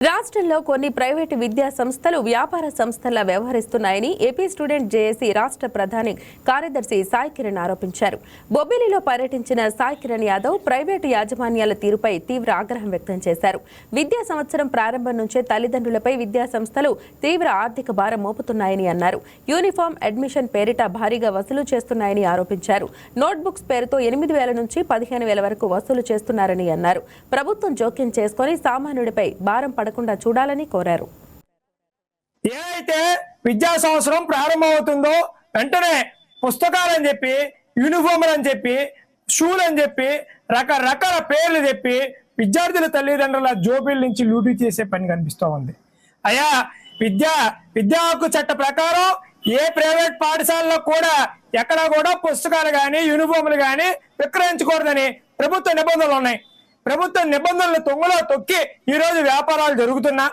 రాష్ట్రంలో కొన్ని ప్రైవేటు విద్యా సంస్థలు వ్యాపార సంస్థలా వ్యవహరిస్తున్నాయని ఏపీ స్టూడెంట్ జేఏసీ రాష్ట్ర ప్రధాన కార్యదర్శి సాయి కిరణ్ ఆరోపించారు. బొబ్బిలిలో పర్యటించిన సాయి కిరణ్ యాదవ్ ప్రైవేటు యాజమాన్యాల తీరుపై తీవ్ర ఆగ్రహం వ్యక్తం చేశారు. విద్యా సంవత్సరం ప్రారంభం నుంచే తల్లిదండ్రులపై విద్యా సంస్థలు తీవ్ర ఆర్థిక భారం మోపుతున్నాయని అన్నారు. యూనిఫామ్ అడ్మిషన్ పేరిట భారీగా వసూలు చేస్తున్నాయని ఆరోపించారు. నోట్బుక్స్ పేరుతో 8,000 నుంచి 15,000 వరకు వసూలు చేస్తున్నారని అన్నారు. ప్రభుత్వం జోక్యం చేసుకుని సామాన్యుడిపై భారం పడకుండా చూడాలని కోరారు. ఏదైతే విద్యా సంవత్సరం ప్రారంభమవుతుందో వెంటనే పుస్తకాలని చెప్పి, యూనిఫామ్లు అని చెప్పి, షూలు అని చెప్పి, రకరకాల పేర్లు చెప్పి విద్యార్థుల తల్లిదండ్రుల జోబీల నుంచి లూటీ చేసే పని కనిపిస్తూ ఉంది. అయ్యా, విద్యా హక్కు చట్ట ప్రకారం ఏ ప్రైవేట్ పాఠశాలలో కూడా ఎక్కడా కూడా పుస్తకాలు కానీ యూనిఫామ్లు కానీ విక్రయించకూడదని ప్రభుత్వ నిబంధనలు ఉన్నాయి. ప్రభుత్వ నిబంధనలు తొంగలో తొక్కి ఈ రోజు వ్యాపారాలు జరుగుతున్నా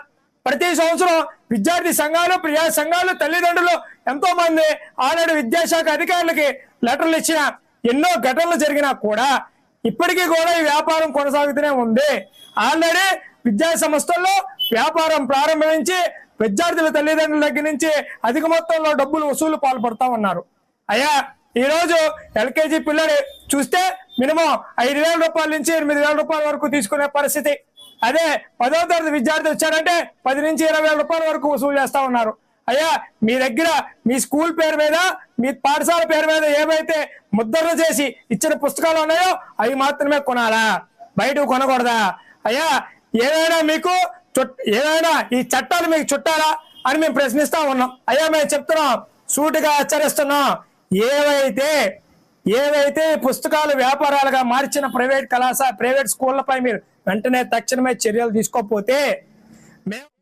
ప్రతి సంవత్సరం విద్యార్థి సంఘాలు, ప్రజా సంఘాలు, తల్లిదండ్రులు ఎంతో మంది ఆల్రెడీ విద్యాశాఖ అధికారులకి లెటర్లు ఇచ్చిన ఎన్నో ఘటనలు జరిగినా కూడా ఇప్పటికీ కూడా ఈ వ్యాపారం కొనసాగుతూనే ఉంది. ఆల్రెడీ విద్యా సంస్థల్లో వ్యాపారం ప్రారంభించి విద్యార్థుల తల్లిదండ్రుల దగ్గర నుంచి అధిక మొత్తంలో డబ్బులు వసూలు పాల్పడతా ఉన్నారు. అయ్యా, ఈ రోజు ఎల్కేజీ పిల్లలు చూస్తే మినిమం 5,000 రూపాయల నుంచి 8,000 రూపాయల వరకు తీసుకునే పరిస్థితి. అదే 10వ తరగతి విద్యార్థి వచ్చారంటే 10 నుంచి 20,000 రూపాయల వరకు వసూలు చేస్తా ఉన్నారు. అయ్యా, మీ దగ్గర మీ స్కూల్ పేరు మీద, మీ పాఠశాల పేరు మీద ఏవైతే ముద్రలు చేసి ఇచ్చిన పుస్తకాలు ఉన్నాయో అవి మాత్రమే కొనాలా, బయట కొనకూడదా? అయ్యా, ఏదైనా ఈ చట్టాలు మీకు చుట్టాలా అని మేము ప్రశ్నిస్తా ఉన్నాం. అయ్యా, మేము చెప్తున్నాం, సూటిగా హెచ్చరిస్తున్నాం. ఏవైతే పుస్తకాలు వ్యాపారాలుగా మార్చిన ప్రైవేట్ స్కూళ్లపై మీరు వెంటనే తక్షణమే చర్యలు తీసుకోకపోతే